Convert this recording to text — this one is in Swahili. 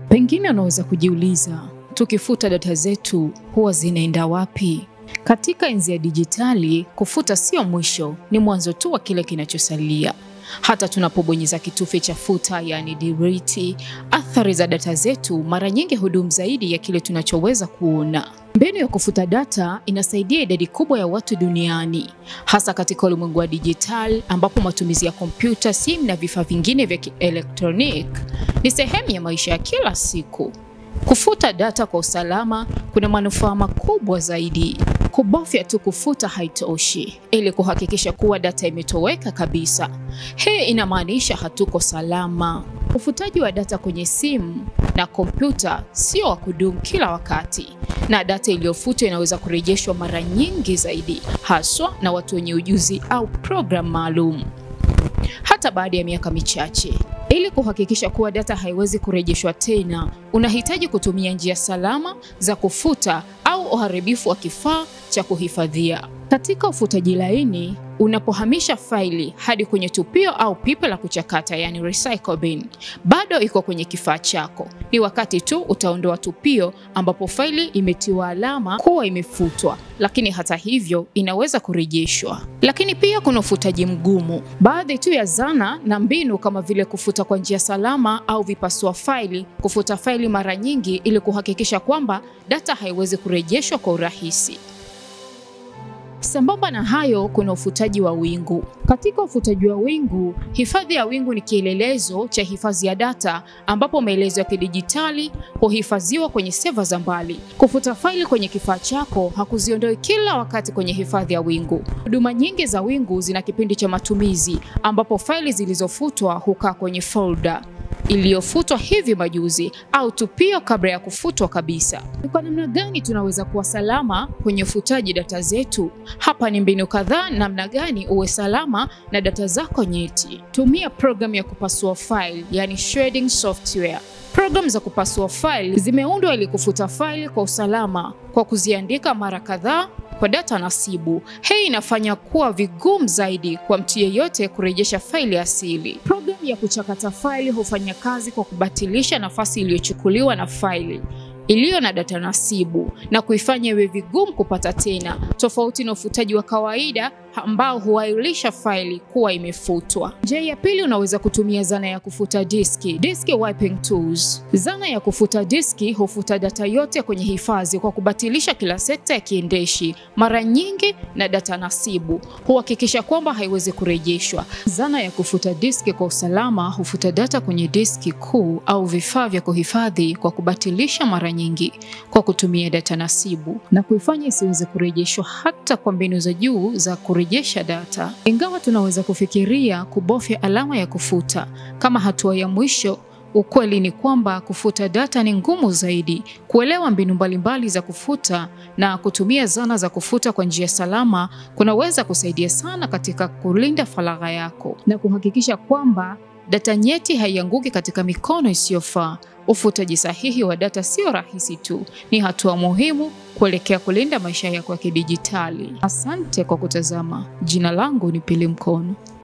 Pengine unaweza kujiuliza, tukifuta data zetu huwa zinaenda wapi? Katika enzi ya dijitali, kufuta sio mwisho, ni mwanzo tu wa kile kinachosalia. Hata tunapobonyeza kitufe cha futa, yani delete, athari za data zetu mara nyingi hudumu zaidi ya kile tunachoweza kuona. Mbinu ya kufuta data inasaidia idadi kubwa ya watu duniani, hasa katika ulimwengu wa dijitali ambapo matumizi ya kompyuta, simu na vifaa vingine vya kielektroniki ni sehemu ya maisha ya kila siku. Kufuta data kwa usalama kuna manufaa makubwa zaidi. Kubofya tu kufuta haitoshi ili kuhakikisha kuwa data imetoweka kabisa. Hii inamaanisha hatuko salama. Ufutaji wa data kwenye simu na kompyuta sio wa kudumu kila wakati, na data iliyofutwa inaweza kurejeshwa mara nyingi zaidi, haswa na watu wenye ujuzi au program maalum, hata baada ya miaka michache. Ili kuhakikisha kuwa data haiwezi kurejeshwa tena, unahitaji kutumia njia salama za kufuta au uharibifu wa kifaa cha kuhifadhia. Katika ufutaji laini, unapohamisha faili hadi kwenye tupio au pipa la kuchakata, yani recycle bin, bado iko kwenye kifaa chako. Ni wakati tu utaondoa tupio ambapo faili imetiwa alama kuwa imefutwa, lakini hata hivyo inaweza kurejeshwa. Lakini pia kuna ufutaji mgumu. Baadhi tu ya zana na mbinu kama vile kufuta kwa njia salama au vipasua faili, kufuta faili mara nyingi ili kuhakikisha kwamba data haiwezi kurejeshwa kwa urahisi. Sambamba na hayo, kuna ufutaji wa wingu. Katika ufutaji wa wingu, hifadhi ya wingu ni kielelezo cha hifadhi ya data ambapo maelezo ya kidijitali huhifadhiwa kwenye seva za mbali. Kufuta faili kwenye kifaa chako hakuziondoi kila wakati kwenye hifadhi ya wingu. Huduma nyingi za wingu zina kipindi cha matumizi ambapo faili zilizofutwa hukaa kwenye folder iliyofutwa hivi majuzi au tupio kabla ya kufutwa kabisa. Kwa namna gani tunaweza kuwa salama kwenye ufutaji data zetu? Hapa ni mbinu kadhaa namna gani uwe salama na data zako nyeti. Tumia programu ya kupasua file, yani shredding software. Programu za kupasua file zimeundwa ili kufuta file kwa usalama kwa kuziandika mara kadhaa kwa data nasibu. Hii inafanya kuwa vigumu zaidi kwa mtu yeyote kurejesha faili asili. Programu ya kuchakata faili hufanya kazi kwa kubatilisha nafasi iliyochukuliwa na faili iliyo na data nasibu na kuifanya iwe vigumu kupata tena, tofauti na ufutaji wa kawaida ambao huailisha faili kuwa imefutwa. Njia ya pili, unaweza kutumia zana ya kufuta diski, disk wiping tools. Zana ya kufuta diski hufuta data yote kwenye hifadhi kwa kubatilisha kila sekta ya kiendeshi mara nyingi na data nasibu, huhakikisha kwamba haiwezi kurejeshwa. Zana ya kufuta diski kwa usalama hufuta data kwenye diski kuu au vifaa vya kuhifadhi kwa kubatilisha mara nyingi kwa kutumia data nasibu na kuifanya isiweze kurejeshwa hata kwa mbinu za juu za kurejesha data. Ingawa tunaweza kufikiria kubofya alama ya kufuta kama hatua ya mwisho, ukweli ni kwamba kufuta data ni ngumu zaidi. Kuelewa mbinu mbalimbali za kufuta na kutumia zana za kufuta kwa njia salama kunaweza kusaidia sana katika kulinda faragha yako na kuhakikisha kwamba data nyeti haianguki katika mikono isiyofaa. Ufutaji sahihi wa data sio rahisi tu, ni hatua muhimu kuelekea kulinda maisha yako ya kidijitali. Asante kwa kutazama. Jina langu ni Pili Mkono.